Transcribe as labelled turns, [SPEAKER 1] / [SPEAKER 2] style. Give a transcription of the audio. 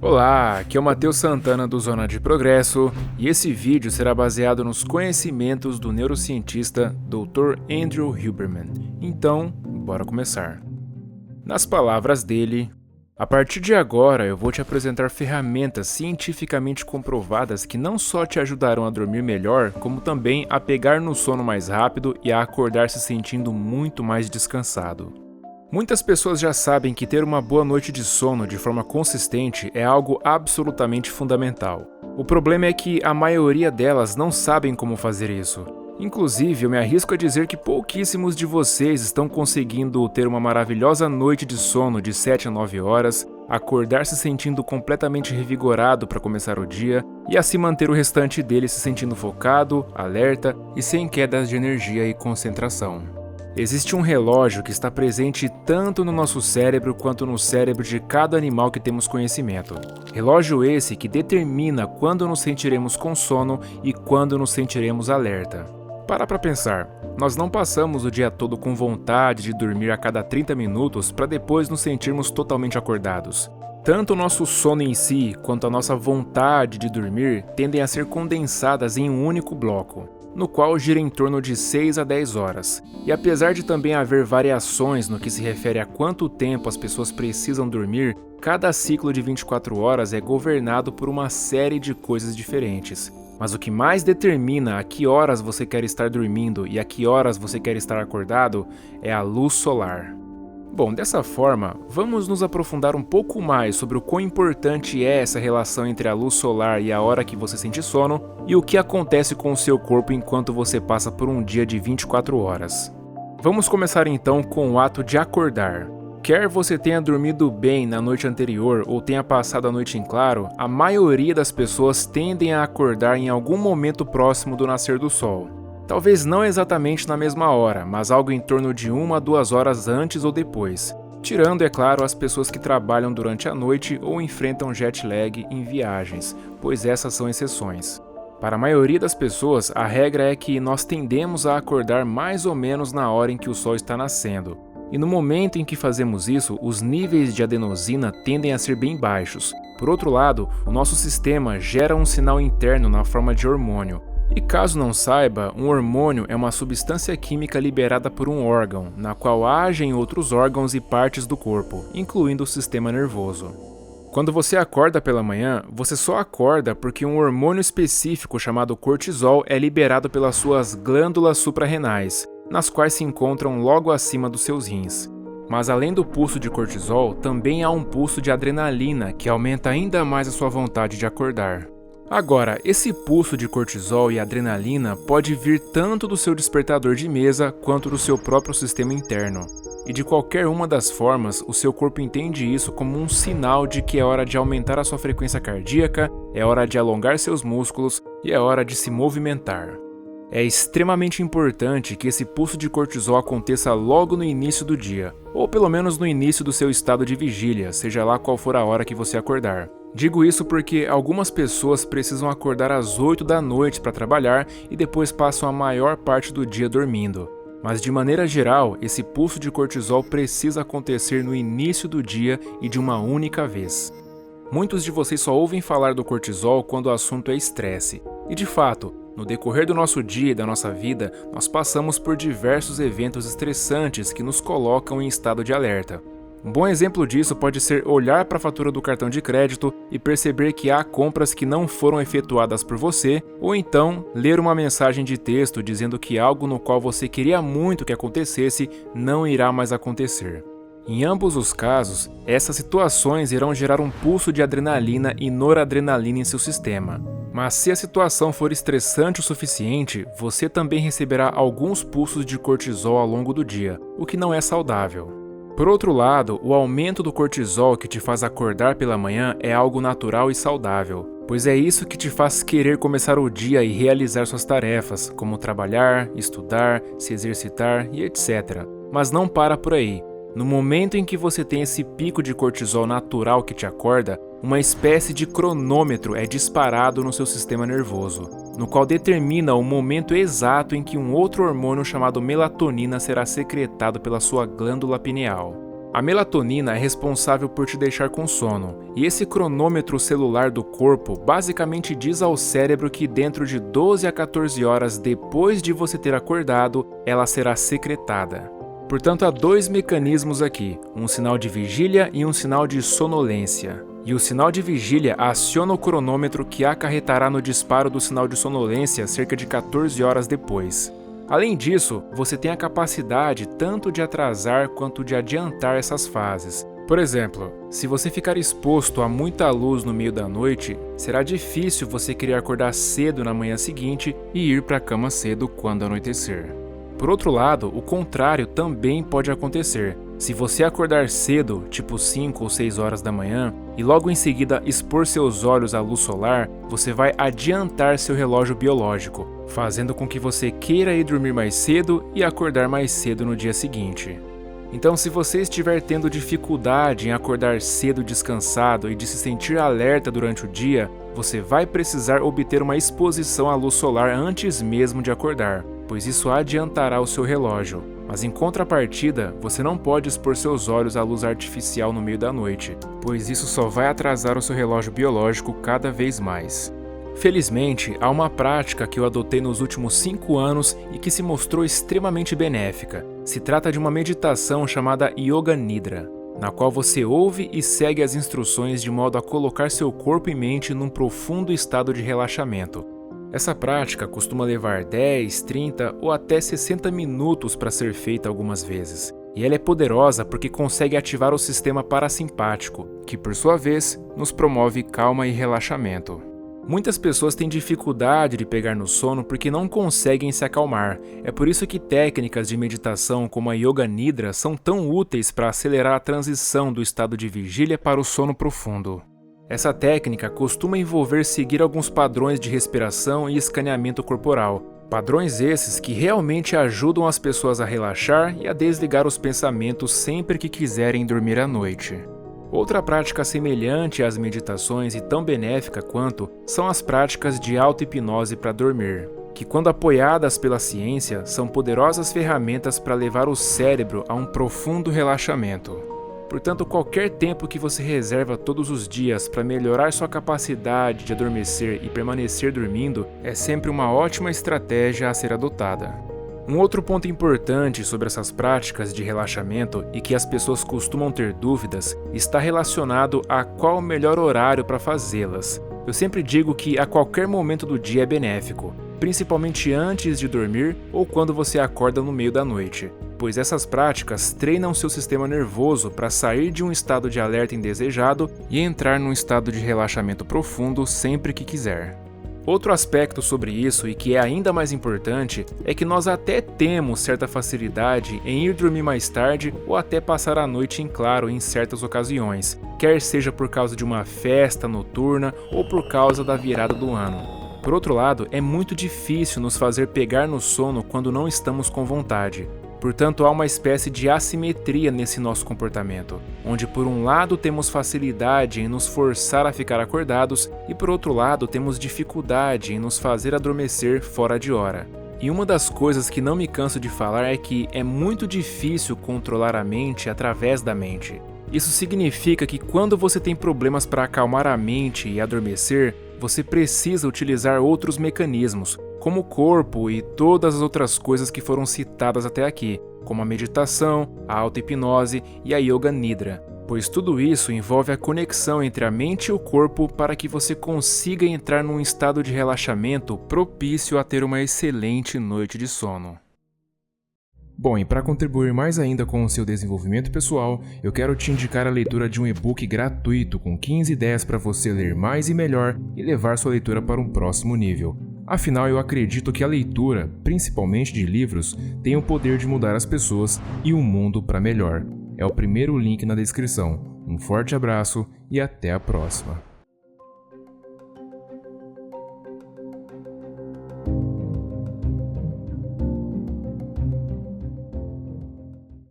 [SPEAKER 1] Olá, aqui é o Matheus Santana do Zona de Progresso e esse vídeo será baseado nos conhecimentos do neurocientista Dr. Andrew Huberman. Então, bora começar. Nas palavras dele, a partir de agora eu vou te apresentar ferramentas cientificamente comprovadas que não só te ajudarão a dormir melhor, como também a pegar no sono mais rápido e a acordar se sentindo muito mais descansado. Muitas pessoas já sabem que ter uma boa noite de sono de forma consistente é algo absolutamente fundamental. O problema é que a maioria delas não sabem como fazer isso. Inclusive, eu me arrisco a dizer que pouquíssimos de vocês estão conseguindo ter uma maravilhosa noite de sono de 7 a 9 horas, acordar se sentindo completamente revigorado para começar o dia e assim manter o restante dele se sentindo focado, alerta e sem quedas de energia e concentração. Existe um relógio que está presente tanto no nosso cérebro quanto no cérebro de cada animal que temos conhecimento. Relógio esse que determina quando nos sentiremos com sono e quando nos sentiremos alerta. Para pensar, nós não passamos o dia todo com vontade de dormir a cada 30 minutos para depois nos sentirmos totalmente acordados. Tanto o nosso sono em si quanto a nossa vontade de dormir tendem a ser condensadas em um único bloco, no qual gira em torno de 6 a 10 horas. E apesar de também haver variações no que se refere a quanto tempo as pessoas precisam dormir, cada ciclo de 24 horas é governado por uma série de coisas diferentes. Mas o que mais determina a que horas você quer estar dormindo e a que horas você quer estar acordado é a luz solar. Bom, dessa forma, vamos nos aprofundar um pouco mais sobre o quão importante é essa relação entre a luz solar e a hora que você sente sono e o que acontece com o seu corpo enquanto você passa por um dia de 24 horas. Vamos começar então com o ato de acordar. Quer você tenha dormido bem na noite anterior ou tenha passado a noite em claro, a maioria das pessoas tendem a acordar em algum momento próximo do nascer do sol. Talvez não exatamente na mesma hora, mas algo em torno de 1 a 2 horas antes ou depois. Tirando, é claro, as pessoas que trabalham durante a noite ou enfrentam jet lag em viagens, pois essas são exceções. Para a maioria das pessoas, a regra é que nós tendemos a acordar mais ou menos na hora em que o sol está nascendo. E no momento em que fazemos isso, os níveis de adenosina tendem a ser bem baixos. Por outro lado, o nosso sistema gera um sinal interno na forma de hormônio. E caso não saiba, um hormônio é uma substância química liberada por um órgão, na qual age em outros órgãos e partes do corpo, incluindo o sistema nervoso. Quando você acorda pela manhã, você só acorda porque um hormônio específico chamado cortisol é liberado pelas suas glândulas suprarrenais, nas quais se encontram logo acima dos seus rins. Mas além do pulso de cortisol, também há um pulso de adrenalina que aumenta ainda mais a sua vontade de acordar. Agora, esse pulso de cortisol e adrenalina pode vir tanto do seu despertador de mesa quanto do seu próprio sistema interno. E de qualquer uma das formas, o seu corpo entende isso como um sinal de que é hora de aumentar a sua frequência cardíaca, é hora de alongar seus músculos e é hora de se movimentar. É extremamente importante que esse pulso de cortisol aconteça logo no início do dia, ou pelo menos no início do seu estado de vigília, seja lá qual for a hora que você acordar. Digo isso porque algumas pessoas precisam acordar às 8 da noite para trabalhar e depois passam a maior parte do dia dormindo. Mas de maneira geral, esse pulso de cortisol precisa acontecer no início do dia e de uma única vez. Muitos de vocês só ouvem falar do cortisol quando o assunto é estresse. E de fato, no decorrer do nosso dia e da nossa vida, nós passamos por diversos eventos estressantes que nos colocam em estado de alerta. Um bom exemplo disso pode ser olhar para a fatura do cartão de crédito e perceber que há compras que não foram efetuadas por você, ou então ler uma mensagem de texto dizendo que algo no qual você queria muito que acontecesse não irá mais acontecer. Em ambos os casos, essas situações irão gerar um pulso de adrenalina e noradrenalina em seu sistema. Mas se a situação for estressante o suficiente, você também receberá alguns pulsos de cortisol ao longo do dia, o que não é saudável. Por outro lado, o aumento do cortisol que te faz acordar pela manhã é algo natural e saudável, pois é isso que te faz querer começar o dia e realizar suas tarefas, como trabalhar, estudar, se exercitar e etc. Mas não para por aí. No momento em que você tem esse pico de cortisol natural que te acorda, uma espécie de cronômetro é disparado no seu sistema nervoso, no qual determina o momento exato em que um outro hormônio chamado melatonina será secretado pela sua glândula pineal. A melatonina é responsável por te deixar com sono, e esse cronômetro celular do corpo basicamente diz ao cérebro que dentro de 12 a 14 horas depois de você ter acordado, ela será secretada. Portanto, há dois mecanismos aqui, um sinal de vigília e um sinal de sonolência. E o sinal de vigília aciona o cronômetro que acarretará no disparo do sinal de sonolência cerca de 14 horas depois. Além disso, você tem a capacidade tanto de atrasar quanto de adiantar essas fases. Por exemplo, se você ficar exposto a muita luz no meio da noite, será difícil você querer acordar cedo na manhã seguinte e ir para a cama cedo quando anoitecer. Por outro lado, o contrário também pode acontecer. Se você acordar cedo, tipo 5 ou 6 horas da manhã, e logo em seguida expor seus olhos à luz solar, você vai adiantar seu relógio biológico, fazendo com que você queira ir dormir mais cedo e acordar mais cedo no dia seguinte. Então, se você estiver tendo dificuldade em acordar cedo descansado e de se sentir alerta durante o dia, você vai precisar obter uma exposição à luz solar antes mesmo de acordar, pois isso adiantará o seu relógio. Mas em contrapartida, você não pode expor seus olhos à luz artificial no meio da noite, pois isso só vai atrasar o seu relógio biológico cada vez mais. Felizmente, há uma prática que eu adotei nos últimos 5 anos e que se mostrou extremamente benéfica. Se trata de uma meditação chamada Yoga Nidra, na qual você ouve e segue as instruções de modo a colocar seu corpo e mente num profundo estado de relaxamento. Essa prática costuma levar 10, 30 ou até 60 minutos para ser feita algumas vezes. E ela é poderosa porque consegue ativar o sistema parasimpático, que por sua vez nos promove calma e relaxamento. Muitas pessoas têm dificuldade de pegar no sono porque não conseguem se acalmar. É por isso que técnicas de meditação como a Yoga Nidra são tão úteis para acelerar a transição do estado de vigília para o sono profundo. Essa técnica costuma envolver seguir alguns padrões de respiração e escaneamento corporal. Padrões esses que realmente ajudam as pessoas a relaxar e a desligar os pensamentos sempre que quiserem dormir à noite. Outra prática semelhante às meditações e tão benéfica quanto são as práticas de auto-hipnose para dormir, que quando apoiadas pela ciência são poderosas ferramentas para levar o cérebro a um profundo relaxamento. Portanto, qualquer tempo que você reserva todos os dias para melhorar sua capacidade de adormecer e permanecer dormindo é sempre uma ótima estratégia a ser adotada. Um outro ponto importante sobre essas práticas de relaxamento e que as pessoas costumam ter dúvidas está relacionado a qual o melhor horário para fazê-las. Eu sempre digo que a qualquer momento do dia é benéfico, principalmente antes de dormir ou quando você acorda no meio da noite, pois essas práticas treinam seu sistema nervoso para sair de um estado de alerta indesejado e entrar num estado de relaxamento profundo sempre que quiser. Outro aspecto sobre isso, e que é ainda mais importante, é que nós até temos certa facilidade em ir dormir mais tarde ou até passar a noite em claro em certas ocasiões, quer seja por causa de uma festa noturna ou por causa da virada do ano. Por outro lado, é muito difícil nos fazer pegar no sono quando não estamos com vontade. Portanto, há uma espécie de assimetria nesse nosso comportamento, onde por um lado temos facilidade em nos forçar a ficar acordados e por outro lado temos dificuldade em nos fazer adormecer fora de hora. E uma das coisas que não me canso de falar é que é muito difícil controlar a mente através da mente. Isso significa que quando você tem problemas para acalmar a mente e adormecer, você precisa utilizar outros mecanismos, como o corpo e todas as outras coisas que foram citadas até aqui, como a meditação, a auto-hipnose e a Yoga Nidra, pois tudo isso envolve a conexão entre a mente e o corpo para que você consiga entrar num estado de relaxamento propício a ter uma excelente noite de sono. Bom, e para contribuir mais ainda com o seu desenvolvimento pessoal, eu quero te indicar a leitura de um e-book gratuito com 15 ideias para você ler mais e melhor e levar sua leitura para um próximo nível. Afinal, eu acredito que a leitura, principalmente de livros, tem o poder de mudar as pessoas e o mundo para melhor. É o primeiro link na descrição. Um forte abraço e até a próxima.